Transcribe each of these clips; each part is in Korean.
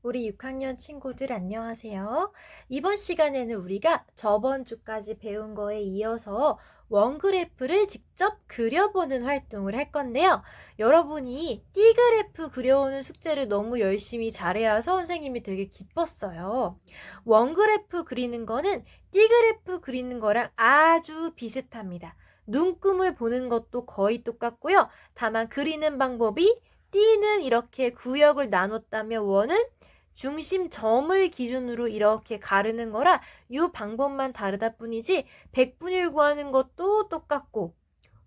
우리 6학년 친구들 안녕하세요. 이번 시간에는 우리가 저번 주까지 배운 거에 이어서 원그래프를 직접 그려보는 활동을 할 건데요. 여러분이 띠그래프 그려오는 숙제를 너무 열심히 잘해야 선생님이 되게 기뻤어요. 원그래프 그리는 거는 띠그래프 그리는 거랑 아주 비슷합니다. 눈금을 보는 것도 거의 똑같고요. 다만 그리는 방법이 띠는 이렇게 구역을 나눴다면 원은 중심점을 기준으로 이렇게 가르는 거라 이 방법만 다르다 뿐이지 백분율 구하는 것도 똑같고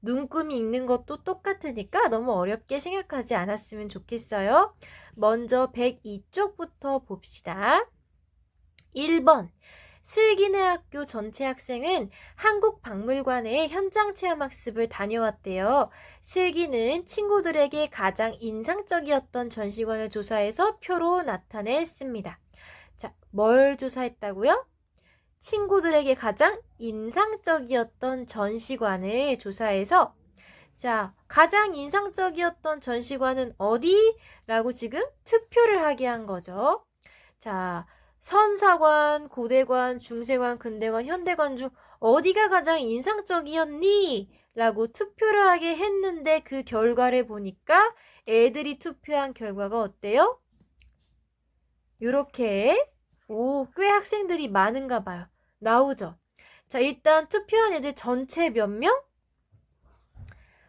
눈금이 있는 것도 똑같으니까 너무 어렵게 생각하지 않았으면 좋겠어요. 먼저 102쪽부터 봅시다. 1번 슬기네 학교 전체 학생은 한국박물관에 현장 체험학습을 다녀왔대요. 슬기는 친구들에게 가장 인상적이었던 전시관을 조사해서 표로 나타냈습니다. 자, 뭘 조사했다고요? 친구들에게 가장 인상적이었던 전시관을 조사해서 자, 가장 인상적이었던 전시관은 어디? 라고 지금 투표를 하게 한 거죠. 자, 선사관, 고대관, 중세관, 근대관, 현대관 중 어디가 가장 인상적이었니? 라고 투표를 하게 했는데 그 결과를 보니까 애들이 투표한 결과가 어때요? 요렇게 꽤 학생들이 많은가 봐요. 나오죠? 자, 일단 투표한 애들 전체 몇 명?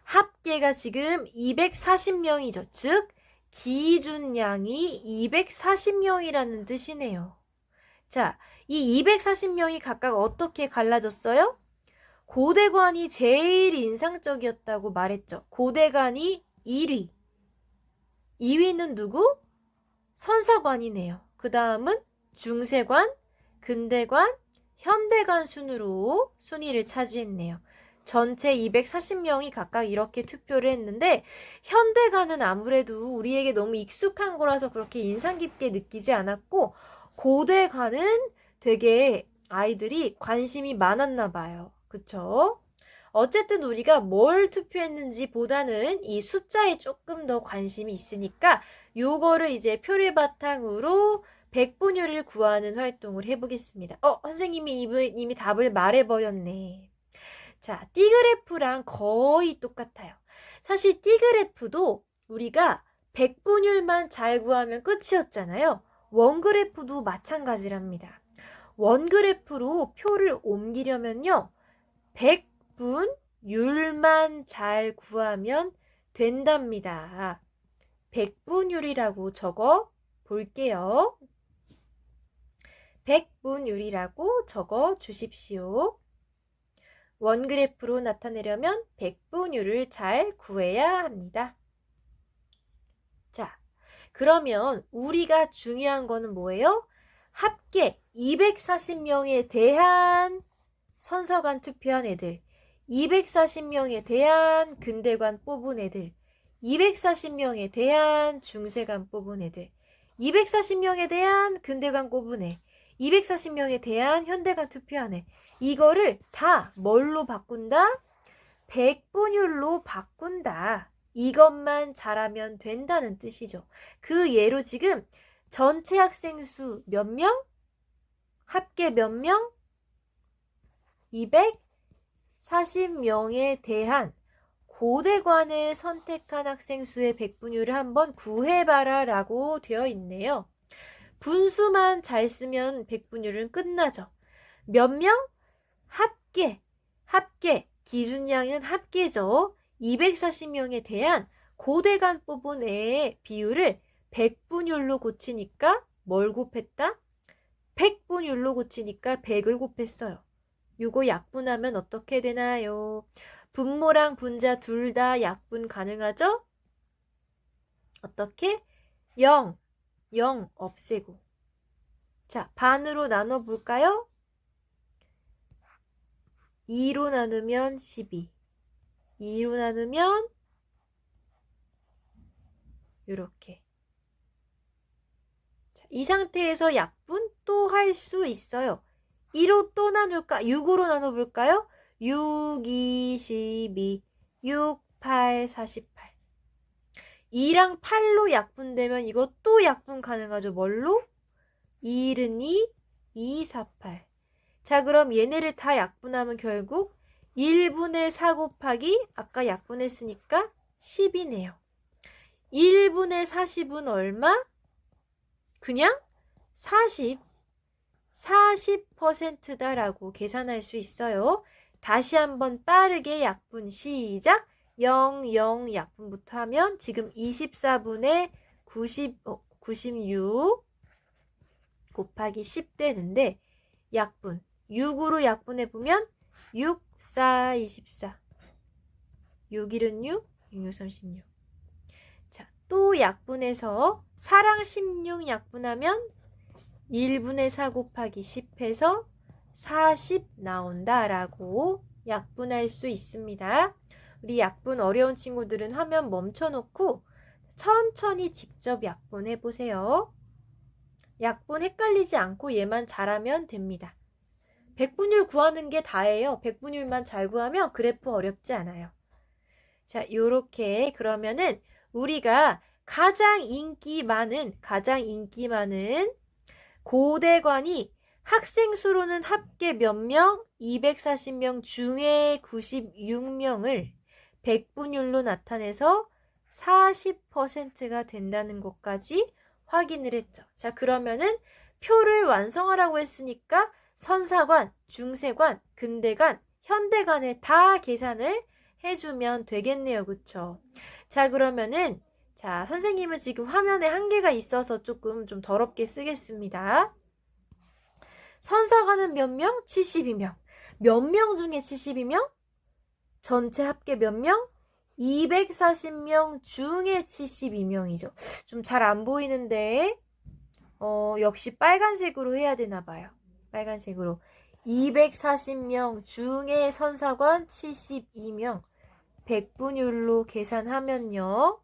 합계가 지금 240명이죠. 즉 기준량이 240명이라는 뜻이네요. 자, 이 240명이 각각 어떻게 갈라졌어요? 고대관이 제일 인상적이었다고 말했죠. 고대관이 1위. 2위는 누구? 선사관이네요. 그 다음은 중세관, 근대관, 현대관 순으로 순위를 차지했네요. 전체 240명이 각각 이렇게 투표를 했는데 현대관은 아무래도 우리에게 너무 익숙한 거라서 그렇게 인상 깊게 느끼지 않았고 고대관은 되게 아이들이 관심이 많았나 봐요. 그쵸? 어쨌든 우리가 뭘 투표했는지 보다는 이 숫자에 조금 더 관심이 있으니까 요거를 이제 표를 바탕으로 백분율을 구하는 활동을 해보겠습니다. 선생님이 이미 답을 말해버렸네. 자, 띠그래프랑 거의 똑같아요. 사실 띠그래프도 우리가 백분율만 잘 구하면 끝이었잖아요. 원그래프도 마찬가지랍니다. 원그래프로 표를 옮기려면요. 백분율만 잘 구하면 된답니다. 백분율이라고 적어 볼게요. 백분율이라고 적어 주십시오. 원그래프로 나타내려면 백분율을 잘 구해야 합니다. 자, 그러면 우리가 중요한 거는 뭐예요? 합계 240명에 대한 선서관 투표한 애들, 240명에 대한 근대관 뽑은 애들, 240명에 대한 중세관 뽑은 애들, 240명에 대한 근대관 뽑은 애, 240명에 대한 현대관 투표한 애. 이거를 다 뭘로 바꾼다? 백분율로 바꾼다. 이것만 잘하면 된다는 뜻이죠. 그 예로 지금 전체 학생 수 몇 명? 합계 몇 명? 240명에 대한 고대관을 선택한 학생 수의 백분율을 한번 구해봐라 라고 되어 있네요. 분수만 잘 쓰면 백분율은 끝나죠. 몇 명? 합계. 기준량은 합계죠. 240명에 대한 고대관 뽑은 애의 비율을 백분율로 고치니까 뭘 곱했다? 백분율로 고치니까 100을 곱했어요. 요거 약분하면 어떻게 되나요? 분모랑 분자 둘 다 약분 가능하죠? 어떻게? 0 없애고. 자, 반으로 나눠볼까요? 2로 나누면 12. 2로 나누면 이렇게. 자, 이 상태에서 약분 또 할 수 있어요. 2로 또 나눌까? 6으로 나눠볼까요? 6, 2, 12, 6, 8, 48. 2랑 8로 약분되면 이거 또 약분 가능하죠. 뭘로? 2, 1은 2, 2, 4, 8. 자, 그럼 얘네를 다 약분하면 결국 1분의 4 곱하기 아까 약분했으니까 10이네요. 1분의 40은 얼마? 그냥 40%다라고 계산할 수 있어요. 다시 한번 빠르게 약분 시작. 0, 0 약분부터 하면 지금 24분의 96 곱하기 10 되는데 약분 6으로 약분해보면 6, 4, 24 6, 1은 6, 6, 6, 36. 자, 또 약분해서 4랑 16 약분하면 1분의 4 곱하기 10 해서 40 나온다라고 약분할 수 있습니다. 우리 약분 어려운 친구들은 화면 멈춰놓고 천천히 직접 약분해 보세요. 약분 헷갈리지 않고 얘만 잘하면 됩니다. 백분율 구하는 게 다예요. 백분율만 잘 구하면 그래프 어렵지 않아요. 자, 요렇게 그러면은 우리가 가장 인기 많은 고대관이 학생 수로는 합계 몇 명? 240명 중에 96명을 백분율로 나타내서 40%가 된다는 것까지 확인을 했죠. 자, 그러면은 표를 완성하라고 했으니까 선사관, 중세관, 근대관, 현대관을 다 계산을 해주면 되겠네요. 그쵸? 자, 그러면은 자, 선생님은 지금 화면에 한계가 있어서 조금 좀 더럽게 쓰겠습니다. 선사관은 몇 명? 72명. 몇 명 중에 72명? 전체 합계 몇 명? 240명 중에 72명이죠. 좀 잘 안 보이는데 역시 빨간색으로 해야 되나 봐요. 빨간색으로. 240명 중에 선사관 72명. 백분율로 계산하면요.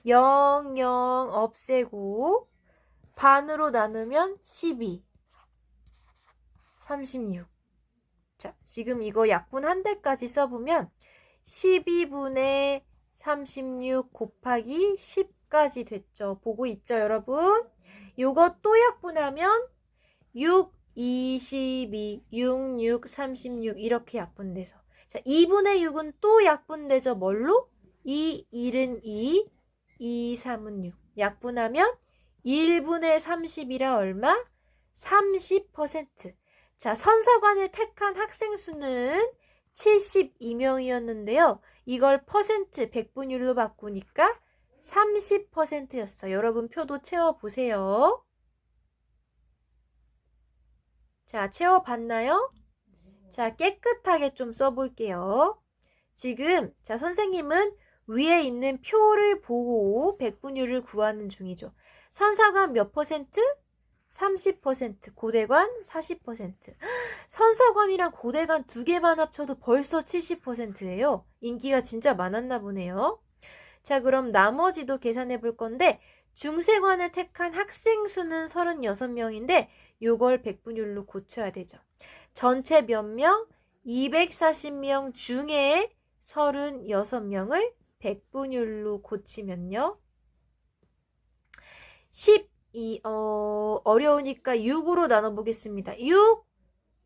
0, 0 없애고 반으로 나누면 12, 36. 자, 지금 이거 약분 한 대까지 써보면 12분의 36 곱하기 10까지 됐죠. 보고 있죠, 여러분? 요거 또 약분하면 6, 22, 6, 6, 36 이렇게 약분돼서 자, 2분의 6은 또 약분되죠. 뭘로? 2, 1은 2, 2, 3은 6. 약분하면 1분의 30이라 얼마? 30%. 자, 선사관을 택한 학생 수는 72명이었는데요. 이걸 퍼센트, 백분율로 바꾸니까 30%였어요. 여러분 표도 채워보세요. 자, 채워봤나요? 자, 깨끗하게 좀 써볼게요. 지금 자, 선생님은 위에 있는 표를 보고 백분율을 구하는 중이죠. 선사관 몇 퍼센트? 30%, 고대관 40%. 선사관이랑 고대관 두 개만 합쳐도 벌써 70%예요. 인기가 진짜 많았나 보네요. 자, 그럼 나머지도 계산해 볼 건데 중세관을 택한 학생 수는 36명인데 요걸 백분율로 고쳐야 되죠. 전체 몇 명? 240명 중에 36명을 백분율로 고치면요. 어려우니까 6으로 나눠보겠습니다. 6,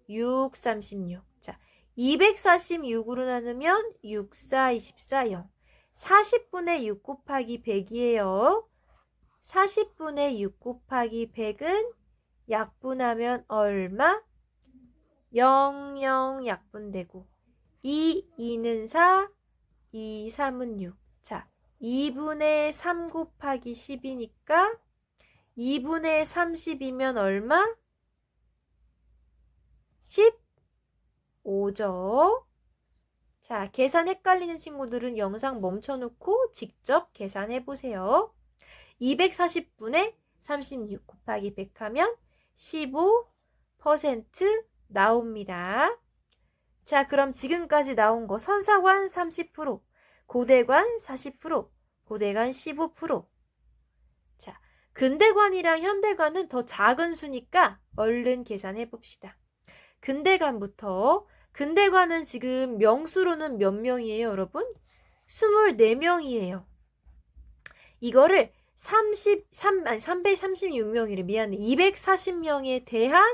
6, 36. 자, 246으로 나누면 6, 4, 24, 0. 40분의 6 곱하기 100이에요. 40분의 6 곱하기 100은 약분하면 얼마? 0, 0 약분되고 2, 2는 4, 2, 3은 6. 자, 2분의 3 곱하기 10이니까 2분의 30이면 얼마? 15죠. 자, 계산 헷갈리는 친구들은 영상 멈춰놓고 직접 계산해보세요. 240분의 36 곱하기 100 하면 15% 나옵니다. 자, 그럼 지금까지 나온 거 선사관 30%, 고대관 40%, 고대관 15%. 자, 근대관이랑 현대관은 더 작은 수니까 얼른 계산해 봅시다. 근대관부터. 근대관은 지금 명수로는 몇 명이에요, 여러분? 24명이에요. 이거를 336명이래. 미안해. 240명에 대한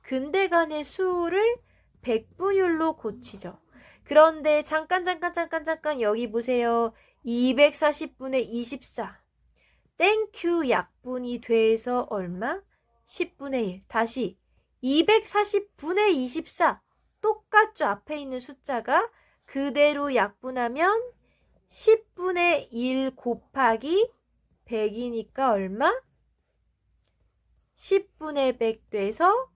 근대간의 수를 백분율로 고치죠. 그런데 잠깐 여기 보세요. 240분의 24. 땡큐 약분이 돼서 얼마? 10분의 1. 다시 240분의 24. 똑같죠. 앞에 있는 숫자가 그대로 약분하면 10분의 1 곱하기 100이니까 얼마? 10분의 100 돼서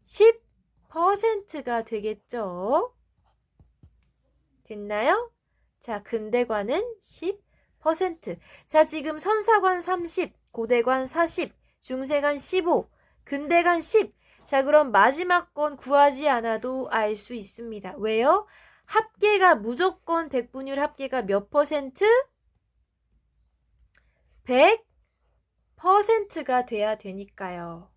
10%가 되겠죠. 됐나요? 자, 근대관은 10%. 자, 지금 선사관 30, 고대관 40, 중세관 15, 근대관 10. 자, 그럼 마지막 건 구하지 않아도 알 수 있습니다. 왜요? 합계가 무조건 백분율 합계가 몇 퍼센트? 100%가 돼야 되니까요.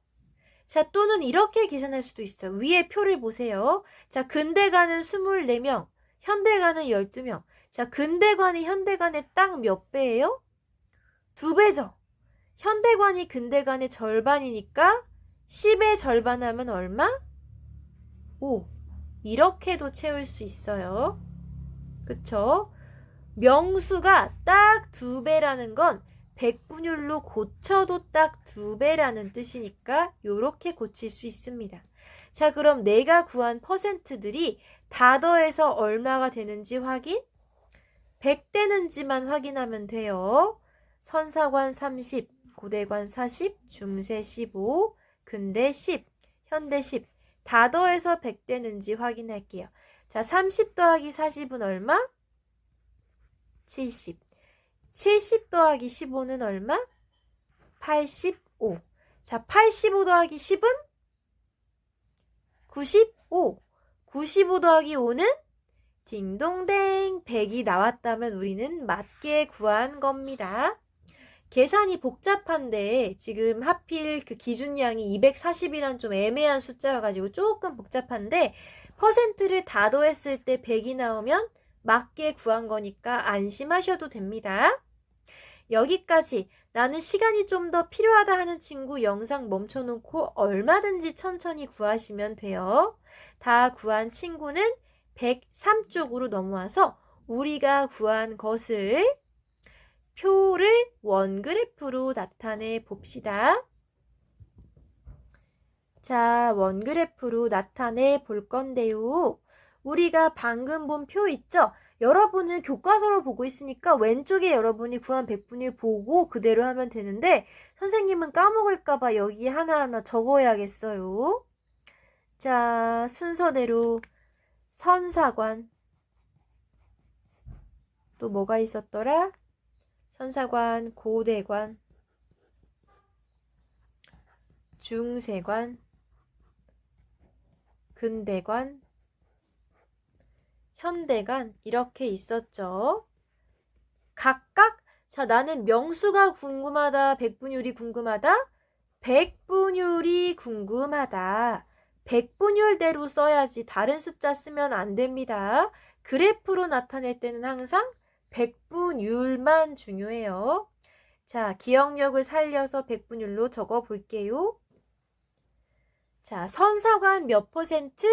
자, 또는 이렇게 계산할 수도 있어요. 위에 표를 보세요. 자, 근대관은 24명, 현대관은 12명. 자, 근대관이 현대관의 딱 몇 배예요? 2배죠. 현대관이 근대관의 절반이니까 10의 절반 하면 얼마? 5. 이렇게도 채울 수 있어요. 그쵸? 명수가 딱 2배라는 건 백분율로 고쳐도 딱 2배라는 뜻이니까 요렇게 고칠 수 있습니다. 자, 그럼 내가 구한 퍼센트들이 다 더해서 얼마가 되는지 확인? 100 되는지만 확인하면 돼요. 선사관 30, 고대관 40, 중세 15, 근대 10, 현대 10. 다 더해서 100 되는지 확인할게요. 자, 30 더하기 40은 얼마? 70. 70 더하기 15는 얼마? 85. 자, 85 더하기 10은? 95. 95 더하기 5는? 딩동댕 100이 나왔다면 우리는 맞게 구한 겁니다. 계산이 복잡한데 지금 하필 그 기준량이 240이란 좀 애매한 숫자여가지고 조금 복잡한데 퍼센트를 다 더했을 때 100이 나오면 맞게 구한 거니까 안심하셔도 됩니다. 여기까지. 나는 시간이 좀 더 필요하다 하는 친구 영상 멈춰놓고 얼마든지 천천히 구하시면 돼요. 다 구한 친구는 103쪽으로 넘어와서 우리가 구한 것을 표를 원그래프로 나타내 봅시다. 자, 원그래프로 나타내 볼 건데요. 우리가 방금 본 표 있죠? 여러분은 교과서로 보고 있으니까 왼쪽에 여러분이 구한 백분율 보고 그대로 하면 되는데 선생님은 까먹을까봐 여기 하나하나 적어야겠어요. 자, 순서대로 선사관 또 뭐가 있었더라? 선사관, 고대관, 중세관, 근대관, 현대관 이렇게 있었죠. 각각 자 나는 명수가 궁금하다, 백분율이 궁금하다, 백분율이 궁금하다. 백분율대로 써야지 다른 숫자 쓰면 안 됩니다. 그래프로 나타낼 때는 항상 백분율만 중요해요. 자, 기억력을 살려서 백분율로 적어 볼게요. 자, 선사관 몇 퍼센트?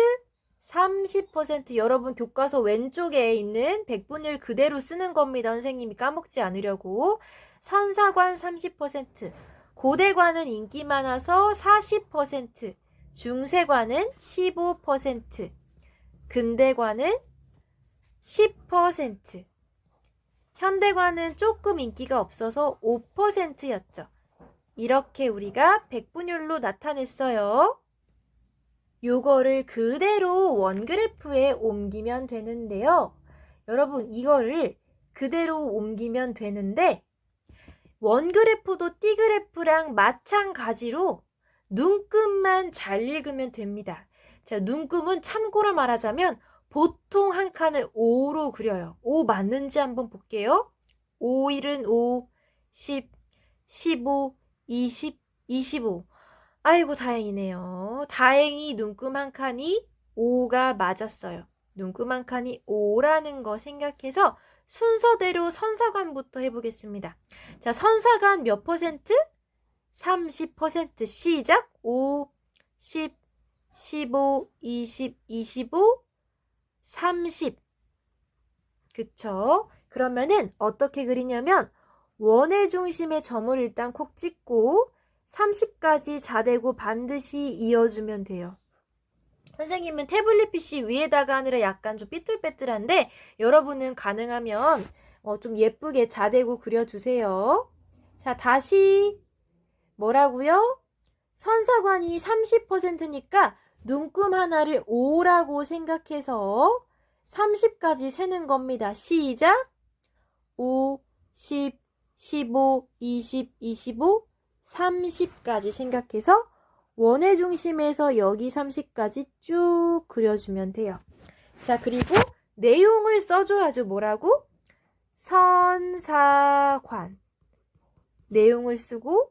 30%. 여러분 교과서 왼쪽에 있는 백분율 그대로 쓰는 겁니다. 선생님이 까먹지 않으려고. 선사관 30%, 고대관은 인기 많아서 40%, 중세관은 15%, 근대관은 10%, 현대관은 조금 인기가 없어서 5%였죠. 이렇게 우리가 백분율로 나타냈어요. 요거를 그대로 원그래프에 옮기면 되는데요. 여러분 이거를 그대로 옮기면 되는데 원그래프도 띠그래프랑 마찬가지로 눈금만 잘 읽으면 됩니다. 자, 눈금은 참고로 말하자면 보통 한 칸을 5로 그려요. 5 맞는지 한번 볼게요. 5, 1은 5, 10, 15, 20, 25. 아이고 다행이네요. 다행히 눈금 한 칸이 5가 맞았어요. 눈금 한 칸이 5라는 거 생각해서 순서대로 선사관부터 해보겠습니다. 자, 선사관 몇 퍼센트? 30%. 시작. 5, 10, 15, 20, 25, 30. 그쵸? 그러면은 어떻게 그리냐면 원의 중심에 점을 일단 콕 찍고 30까지 자대고 반드시 이어주면 돼요. 선생님은 태블릿 PC 위에다가 하느라 약간 좀 삐뚤빼뚤한데 여러분은 가능하면 좀 예쁘게 자대고 그려주세요. 자, 다시 뭐라고요? 선사관이 30%니까 눈금 하나를 5라고 생각해서 30까지 세는 겁니다. 시작! 5, 10, 15, 20, 25, 30까지 생각해서 원의 중심에서 여기 30까지 쭉 그려주면 돼요. 자, 그리고 내용을 써줘야죠. 뭐라고? 선사관. 내용을 쓰고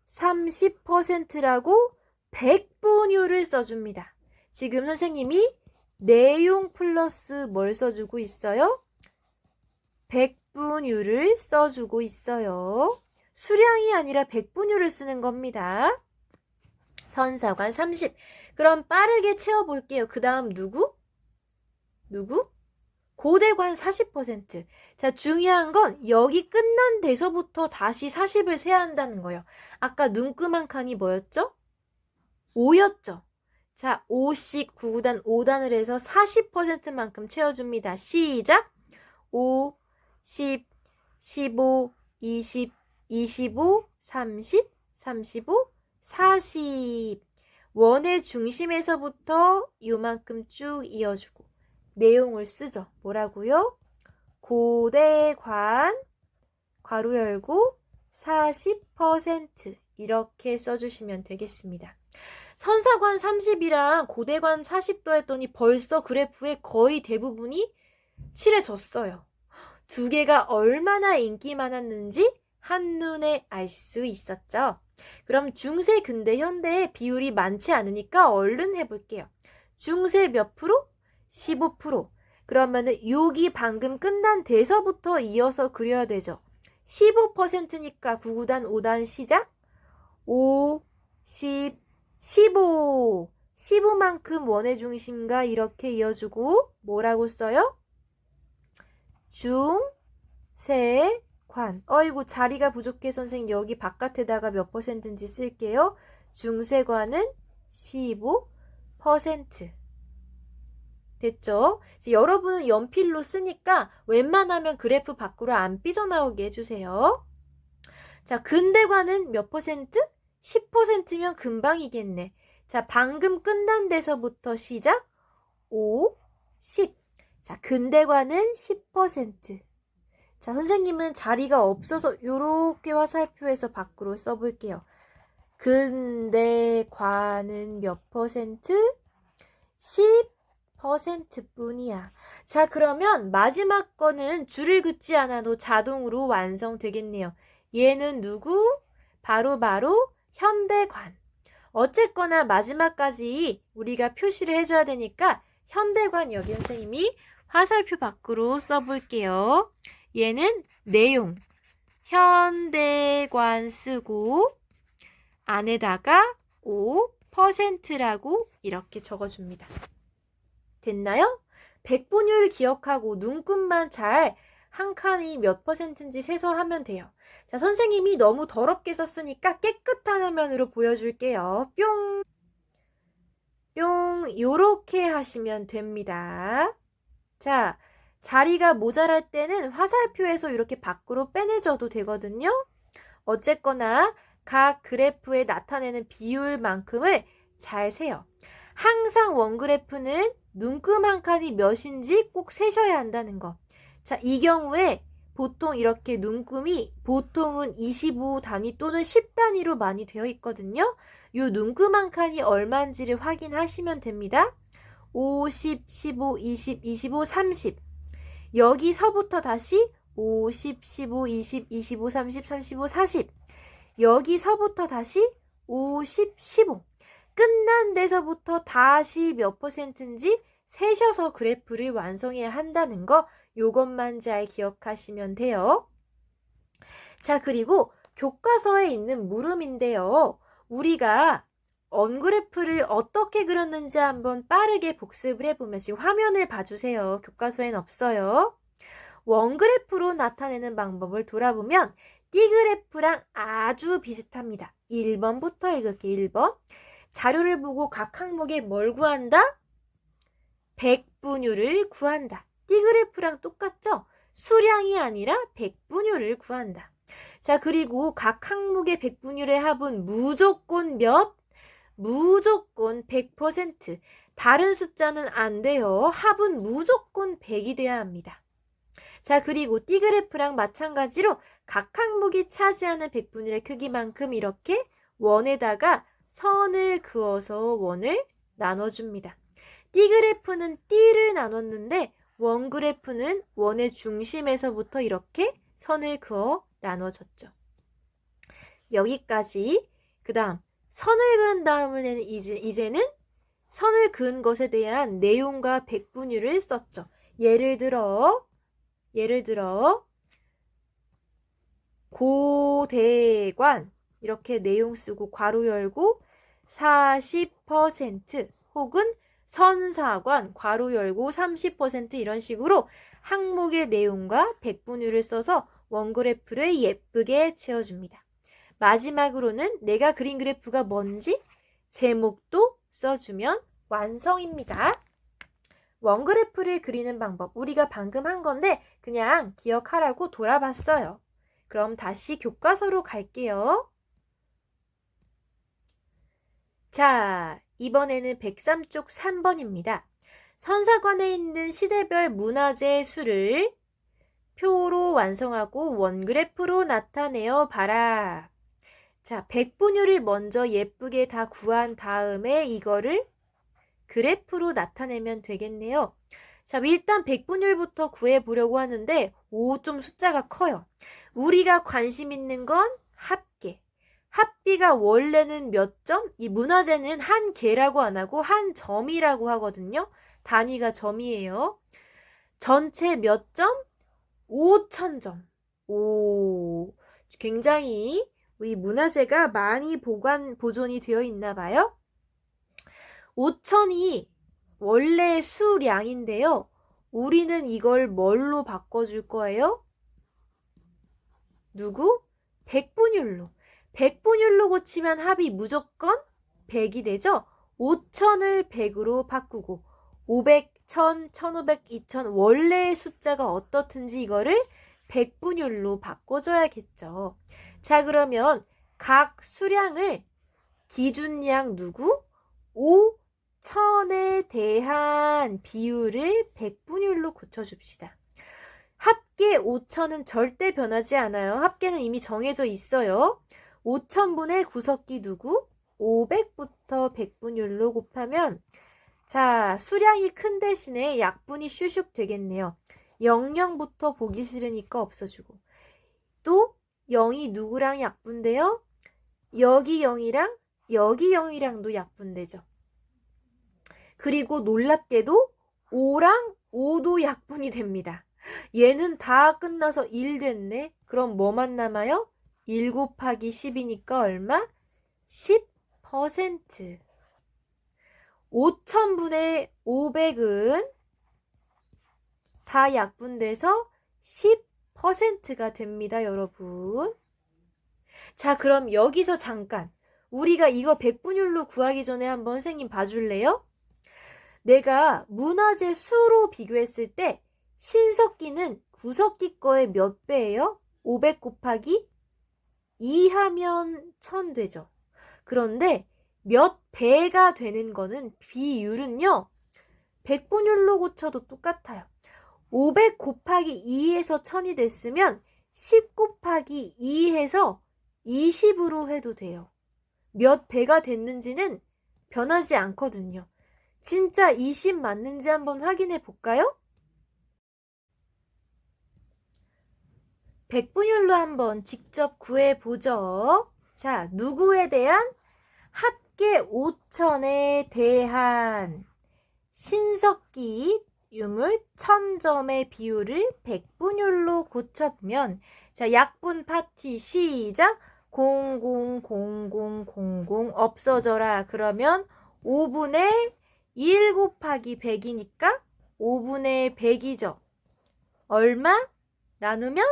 30%라고 백분율을 써줍니다. 지금 선생님이 내용 플러스 뭘 써주고 있어요? 백분율을 써주고 있어요. 수량이 아니라 백분율을 쓰는 겁니다. 선사관 30. 그럼 빠르게 채워볼게요. 그 다음 누구? 고대관 40%. 자, 중요한 건 여기 끝난 데서부터 다시 40을 세야 한다는 거예요. 아까 눈금 한 칸이 뭐였죠? 5였죠. 자, 5씩 9단 5단을 해서 40%만큼 채워줍니다. 시작! 5, 10, 15, 20, 25, 30, 35, 40. 원의 중심에서부터 요만큼 쭉 이어주고 내용을 쓰죠. 뭐라고요? 고대관 괄호 열고 40% 이렇게 써주시면 되겠습니다. 선사관 30이랑 고대관 40도 했더니 벌써 그래프의 거의 대부분이 칠해졌어요. 두 개가 얼마나 인기 많았는지 한눈에 알 수 있었죠. 그럼 중세, 근대, 현대의 비율이 많지 않으니까 얼른 해볼게요. 중세 몇 프로? 15%. 그러면은 여기 방금 끝난 데서부터 이어서 그려야 되죠. 15%니까 9구단 5단 시작. 5, 10, 15. 15만큼 원의 중심과 이렇게 이어주고 뭐라고 써요? 중세관. 어이구, 자리가 부족해. 선생님 여기 바깥에다가 몇 퍼센트인지 쓸게요. 중세관은 15%. 됐죠? 이제 여러분은 연필로 쓰니까 웬만하면 그래프 밖으로 안 삐져나오게 해주세요. 자, 근대관은 몇 퍼센트? 10%면 금방이겠네. 자, 방금 끝난 데서부터 시작. 5, 10. 자, 근대관은 10%. 자, 선생님은 자리가 없어서 요렇게 화살표에서 밖으로 써볼게요. 근대관은 몇 퍼센트? 10%뿐이야. 자, 그러면 마지막 거는 줄을 긋지 않아도 자동으로 완성되겠네요. 얘는 누구? 바로 현대관. 어쨌거나 마지막까지 우리가 표시를 해줘야 되니까 현대관 여기 선생님이 화살표 밖으로 써볼게요. 얘는 내용 현대관 쓰고 안에다가 5%라고 이렇게 적어줍니다. 됐나요? 백분율 기억하고 눈금만 잘 한 칸이 몇 퍼센트인지 세서 하면 돼요. 자, 선생님이 너무 더럽게 썼으니까 깨끗한 화면으로 보여줄게요. 뿅! 뿅! 요렇게 하시면 됩니다. 자, 자리가 모자랄 때는 화살표에서 이렇게 밖으로 빼내줘도 되거든요. 어쨌거나 각 그래프에 나타내는 비율만큼을 잘 세요. 항상 원그래프는 눈금 한 칸이 몇인지 꼭 세셔야 한다는 거. 자, 이 경우에 보통 이렇게 눈금이 보통은 25단위 또는 10단위로 많이 되어 있거든요. 요 눈금 한 칸이 얼마인지를 확인하시면 됩니다. 5, 10, 15, 20, 25, 30. 여기서부터 다시 5, 10, 15, 20, 25, 30, 35, 40. 여기서부터 다시 5, 10, 15. 끝난 데서부터 다시 몇 퍼센트인지 세셔서 그래프를 완성해야 한다는 거 요것만 잘 기억하시면 돼요. 자, 그리고 교과서에 있는 물음인데요. 우리가 언그래프를 어떻게 그렸는지 한번 빠르게 복습을 해보면, 지금 화면을 봐주세요. 교과서엔 없어요. 원그래프로 나타내는 방법을 돌아보면 띠그래프랑 아주 비슷합니다. 1번부터 읽을게요. 1번. 자료를 보고 각 항목에 뭘 구한다? 백분율을 구한다. 띠그래프랑 똑같죠? 수량이 아니라 백분율을 구한다. 자, 그리고 각 항목의 백분율의 합은 무조건 몇? 무조건 100%. 다른 숫자는 안 돼요. 합은 무조건 100이 돼야 합니다. 자, 그리고 띠그래프랑 마찬가지로 각 항목이 차지하는 백분율의 크기만큼 이렇게 원에다가 선을 그어서 원을 나눠줍니다. 띠그래프는 띠를 나눴는데 원그래프는 원의 중심에서부터 이렇게 선을 그어 나눠줬죠. 여기까지. 그 다음 선을 그은 다음에는 이제는 선을 그은 것에 대한 내용과 백분율을 썼죠. 예를 들어 고대관 이렇게 내용 쓰고 괄호 열고 40% 혹은 선사관 괄호 열고 30% 이런 식으로 항목의 내용과 백분율을 써서 원그래프를 예쁘게 채워줍니다. 마지막으로는 내가 그린 그래프가 뭔지 제목도 써주면 완성입니다. 원그래프를 그리는 방법, 우리가 방금 한 건데 그냥 기억하라고 돌아봤어요. 그럼 다시 교과서로 갈게요. 자, 이번에는 103쪽 3번입니다. 선사관에 있는 시대별 문화재 수를 표로 완성하고 원그래프로 나타내어 봐라. 자, 백분율을 먼저 예쁘게 다 구한 다음에 이거를 그래프로 나타내면 되겠네요. 자, 일단 백분율부터 구해보려고 하는데 좀 숫자가 커요. 우리가 관심 있는 건 합계. 합비가 원래는 몇 점? 이 문화재는 한 개라고 안 하고 한 점이라고 하거든요. 단위가 점이에요. 전체 몇 점? 5,000점. 오, 굉장히 이 문화재가 많이 보존이 되어 있나 봐요. 5,000이 원래 수량인데요. 우리는 이걸 뭘로 바꿔줄 거예요? 누구? 백분율로. 백분율로 고치면 합이 무조건 100이 되죠? 5,000을 100으로 바꾸고 500, 1000, 1500, 2000 원래의 숫자가 어떻든지 이거를 백분율로 바꿔줘야겠죠. 자, 그러면 각 수량을 기준량 누구? 5,000에 대한 비율을 백분율로 고쳐줍시다. 합계 5,000은 절대 변하지 않아요. 합계는 이미 정해져 있어요. 5,000분의 구석기 누구? 500부터 백분율로 곱하면 자, 수량이 큰 대신에 약분이 슈슉 되겠네요. 00부터 보기 싫으니까 없어주고 또 0이 누구랑 약분돼요? 여기 0이랑 여기 0이랑도 약분되죠. 그리고 놀랍게도 5랑 5도 약분이 됩니다. 얘는 다 끝나서 1 됐네. 그럼 뭐만 남아요? 1 곱하기 10이니까 얼마? 10%. 5,000분의 500은 다 약분돼서 10%가 됩니다, 여러분. 자, 그럼 여기서 잠깐 우리가 이거 백분율로 구하기 전에 한번 선생님 봐줄래요? 내가 문화재 수로 비교했을 때 신석기는 구석기 거의 몇 배예요? 500 곱하기 2 하면 1000 되죠. 그런데 몇 배가 되는 거는 비율은요. 백분율로 고쳐도 똑같아요. 500 곱하기 2에서 1000이 됐으면 10 곱하기 2해서 20으로 해도 돼요. 몇 배가 됐는지는 변하지 않거든요. 진짜 20 맞는지 한번 확인해 볼까요? 백분율로 한번 직접 구해보죠. 자, 누구에 대한? 합계 5,000에 대한 신석기 유물 1000점의 비율을 백분율로 고쳐보면 자, 약분 파티 시작. 000000 없어져라. 그러면 5분의 1 곱하기 100이니까 5분의 100이죠. 얼마? 나누면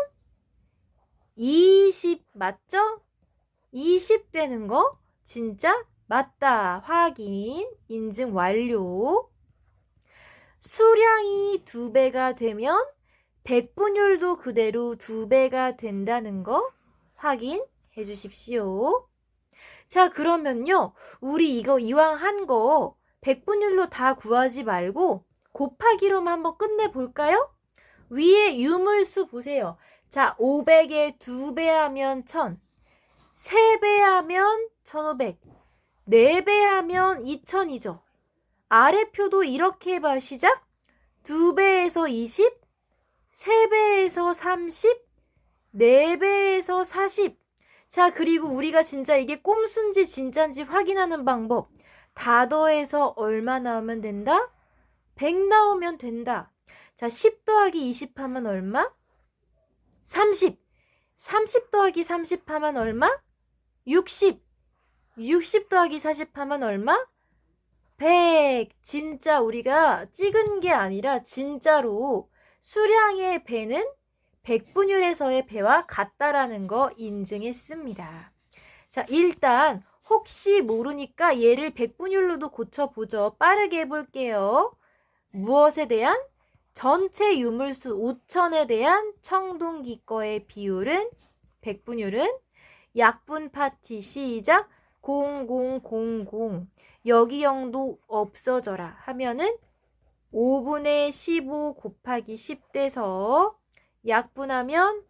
20 맞죠? 20 되는 거 진짜 맞다. 확인, 인증 완료. 수량이 2배가 되면 백분율도 그대로 2배가 된다는 거 확인해 주십시오. 자, 그러면요. 우리 이거 이왕 한 거 백분율로 다 구하지 말고 곱하기로만 한번 끝내볼까요? 위에 유물수 보세요. 자, 500에 2배 하면 1000, 3배 하면 1500, 4배 하면 2000이죠. 아래 표도 이렇게 해봐. 시작. 2배에서 20, 3배에서 30, 4배에서 40. 자, 그리고 우리가 진짜 이게 꼼수인지 진짜인지 확인하는 방법. 다 더해서 얼마 나오면 된다? 100 나오면 된다. 자, 10 더하기 20 하면 얼마? 30. 30 더하기 30 하면 얼마? 60. 60 더하기 40 하면 얼마? 100. 진짜 우리가 찍은 게 아니라 진짜로 수량의 배는 백분율에서의 배와 같다라는 거 인증했습니다. 자, 일단 혹시 모르니까 얘를 백분율로도 고쳐보죠. 빠르게 해볼게요. 무엇에 대한? 전체 유물수 5000에 대한 청동기꺼의 비율은 백분율은 약분 파티 시작. 0000 여기 0도 없어져라 하면은 5분의 15 곱하기 10 돼서 약분하면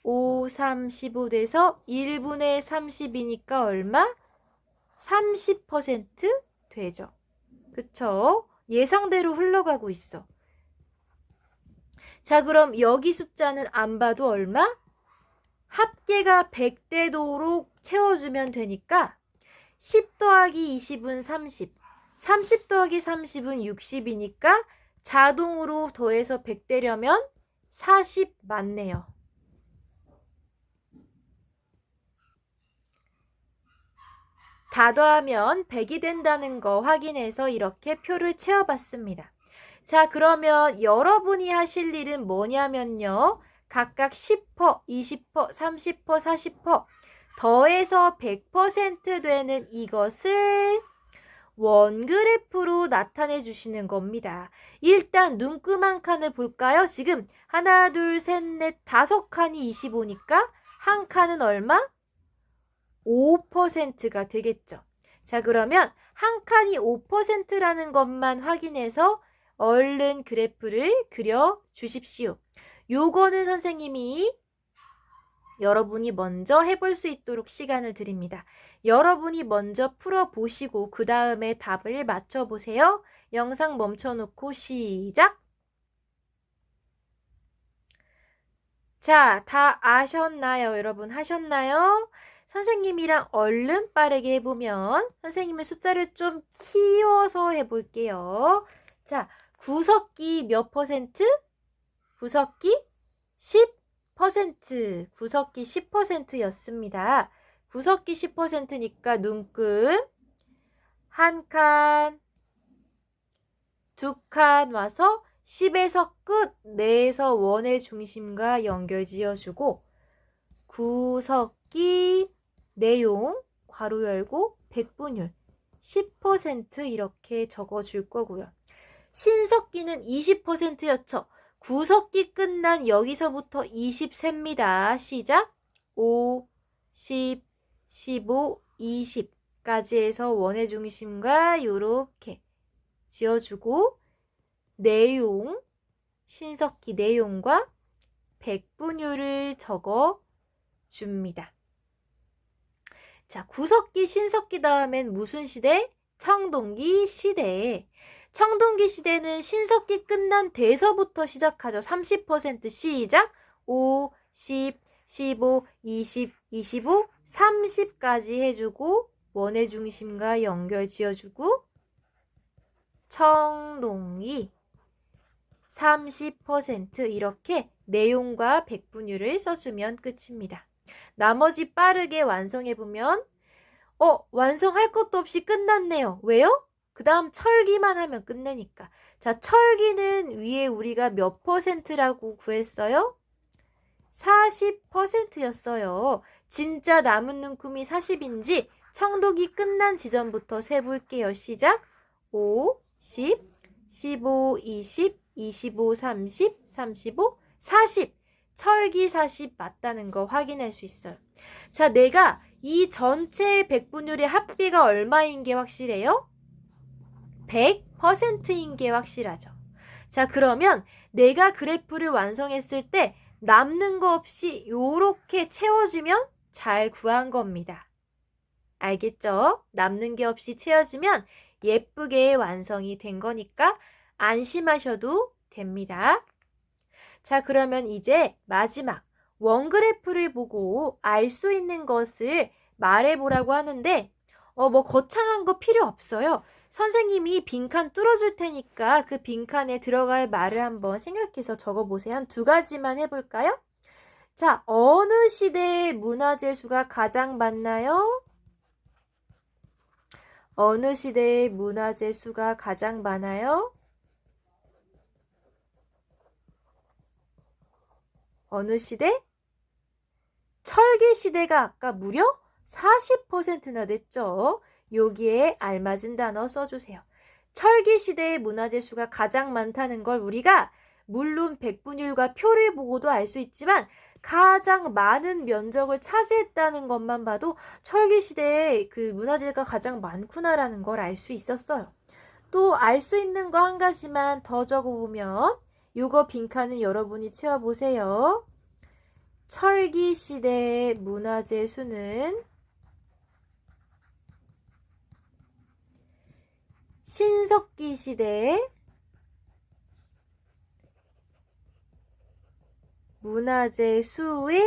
5, 3, 15 돼서 1분의 30이니까 얼마? 30% 되죠. 그쵸? 예상대로 흘러가고 있어. 자, 그럼 여기 숫자는 안 봐도 얼마? 합계가 100되도록 채워주면 되니까 10 더하기 20은 30, 30 더하기 30은 60이니까 자동으로 더해서 100 되려면 40 맞네요. 다 더하면 100이 된다는 거 확인해서 이렇게 표를 채워봤습니다. 자, 그러면 여러분이 하실 일은 뭐냐면요. 각각 10%, 20%, 30%, 40% 더해서 100% 되는 이것을 원그래프로 나타내 주시는 겁니다. 일단 눈금 한 칸을 볼까요? 지금 하나, 둘, 셋, 넷, 5칸이 25니까 한 칸은 얼마? 5%가 되겠죠. 자, 그러면 한 칸이 5%라는 것만 확인해서 얼른 그래프를 그려 주십시오. 요거는 선생님이 여러분이 먼저 해볼 수 있도록 시간을 드립니다. 여러분이 먼저 풀어보시고 그 다음에 답을 맞춰보세요. 영상 멈춰놓고 시작! 자, 다 아셨나요? 여러분 하셨나요? 선생님이랑 얼른 빠르게 해보면 선생님의 숫자를 좀 키워서 해볼게요. 자, 구석기 몇 퍼센트? 구석기 10%. 구석기 10%였습니다. 구석기 10%니까 눈금 한 칸, 두 칸 와서 10에서 끝 내에서 원의 중심과 연결 지어주고 구석기 내용 괄호 열고 백분율 10% 이렇게 적어줄 거고요. 신석기는 20%였죠. 구석기 끝난 여기서부터 20세입니다. 시작. 5, 10, 15, 20까지 해서 원의 중심과 요렇게 지어주고 내용, 신석기 내용과 백분율을 적어줍니다. 자, 구석기, 신석기 다음엔 무슨 시대? 청동기 시대. 청동기 시대는 신석기 끝난 대서부터 시작하죠. 30% 시작. 5, 10, 15, 20, 25, 30까지 해주고 원의 중심과 연결 지어주고 청동기 30% 이렇게 내용과 백분율을 써주면 끝입니다. 나머지 빠르게 완성해보면 완성할 것도 없이 끝났네요. 왜요? 그 다음 철기만 하면 끝내니까. 자, 철기는 위에 우리가 몇 %라고 구했어요? 40%였어요. 진짜 남은 눈금이 40인지 청독이 끝난 지점부터 세볼게요. 시작. 5, 10, 15, 20, 25, 30, 35, 40. 철기 40 맞다는 거 확인할 수 있어요. 자, 내가 이 전체 백분율의 합비가 얼마인 게 확실해요? 100%인 게 확실하죠. 자, 그러면 내가 그래프를 완성했을 때 남는 거 없이 요렇게 채워지면 잘 구한 겁니다. 알겠죠? 남는 게 없이 채워지면 예쁘게 완성이 된 거니까 안심하셔도 됩니다. 자, 그러면 이제 마지막 원그래프를 보고 알 수 있는 것을 말해보라고 하는데 뭐 거창한 거 필요 없어요. 선생님이 빈칸 뚫어줄 테니까 그 빈칸에 들어갈 말을 한번 생각해서 적어보세요. 한 2가지만 해볼까요? 자, 어느 시대의 문화재 수가 가장 많나요? 어느 시대의 문화재 수가 가장 많아요? 어느 시대? 철기 시대가 아까 무려 40%나 됐죠? 여기에 알맞은 단어 써주세요. 철기 시대의 문화재 수가 가장 많다는 걸 우리가 물론 백분율과 표를 보고도 알 수 있지만 가장 많은 면적을 차지했다는 것만 봐도 철기 시대에 그 문화재가 가장 많구나라는 걸 알 수 있었어요. 또 알 수 있는 거 한 가지만 더 적어보면 요거 빈칸은 여러분이 채워보세요. 철기 시대의 문화재 수는 신석기 시대의 문화재 수의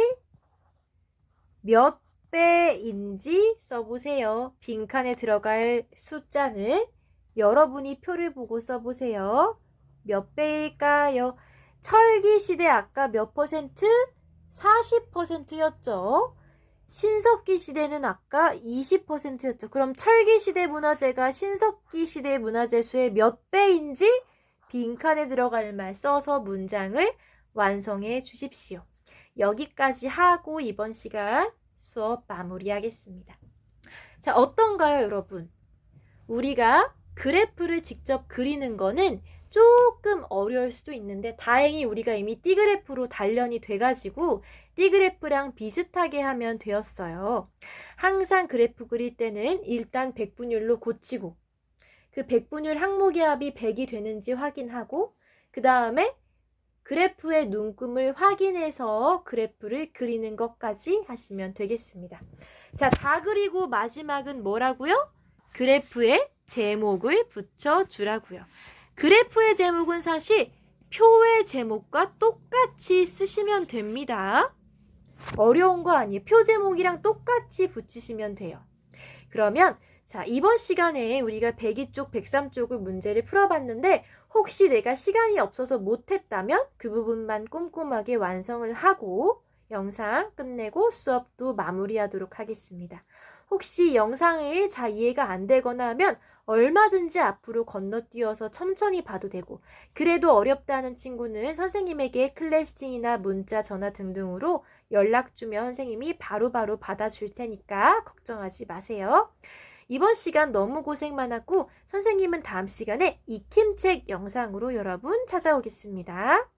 몇 배인지 써보세요. 빈칸에 들어갈 숫자는 여러분이 표를 보고 써보세요. 몇 배일까요? 철기 시대 아까 몇 %? 40%였죠. 신석기 시대는 아까 20%였죠. 그럼 철기 시대 문화재가 신석기 시대 문화재 수의 몇 배인지 빈칸에 들어갈 말 써서 문장을 완성해 주십시오. 여기까지 하고 이번 시간 수업 마무리하겠습니다. 자, 어떤가요, 여러분? 우리가 그래프를 직접 그리는 거는 조금 어려울 수도 있는데 다행히 우리가 이미 띠그래프로 단련이 돼가지고 띠그래프랑 비슷하게 하면 되었어요. 항상 그래프 그릴 때는 일단 백분율로 고치고 그 백분율 항목의 합이 100이 되는지 확인하고 그 다음에 그래프의 눈금을 확인해서 그래프를 그리는 것까지 하시면 되겠습니다. 자, 다 그리고 마지막은 뭐라고요? 그래프에 제목을 붙여주라고요. 그래프의 제목은 사실 표의 제목과 똑같이 쓰시면 됩니다. 어려운 거 아니에요. 표 제목이랑 똑같이 붙이시면 돼요. 그러면 자, 이번 시간에 우리가 102쪽, 103쪽을 문제를 풀어봤는데 혹시 내가 시간이 없어서 못했다면 그 부분만 꼼꼼하게 완성을 하고 영상 끝내고 수업도 마무리하도록 하겠습니다. 혹시 영상을 잘 이해가 안 되거나 하면 얼마든지 앞으로 건너뛰어서 천천히 봐도 되고 그래도 어렵다는 친구는 선생님에게 클래스팅이나 문자, 전화 등등으로 연락 주면 선생님이 바로바로 받아줄 테니까 걱정하지 마세요. 이번 시간 너무 고생 많았고 선생님은 다음 시간에 익힘책 영상으로 여러분 찾아오겠습니다.